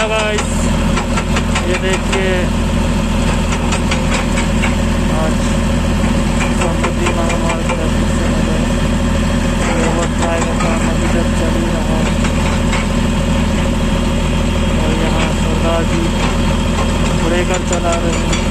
Guys, ये देखिए आज समुद्री महामार्ग का दृश्य नजर व्यवस्था का काम अभी तक चल ही रहा है। और यहाँ सरदार जी लेकर चला रहे हैं।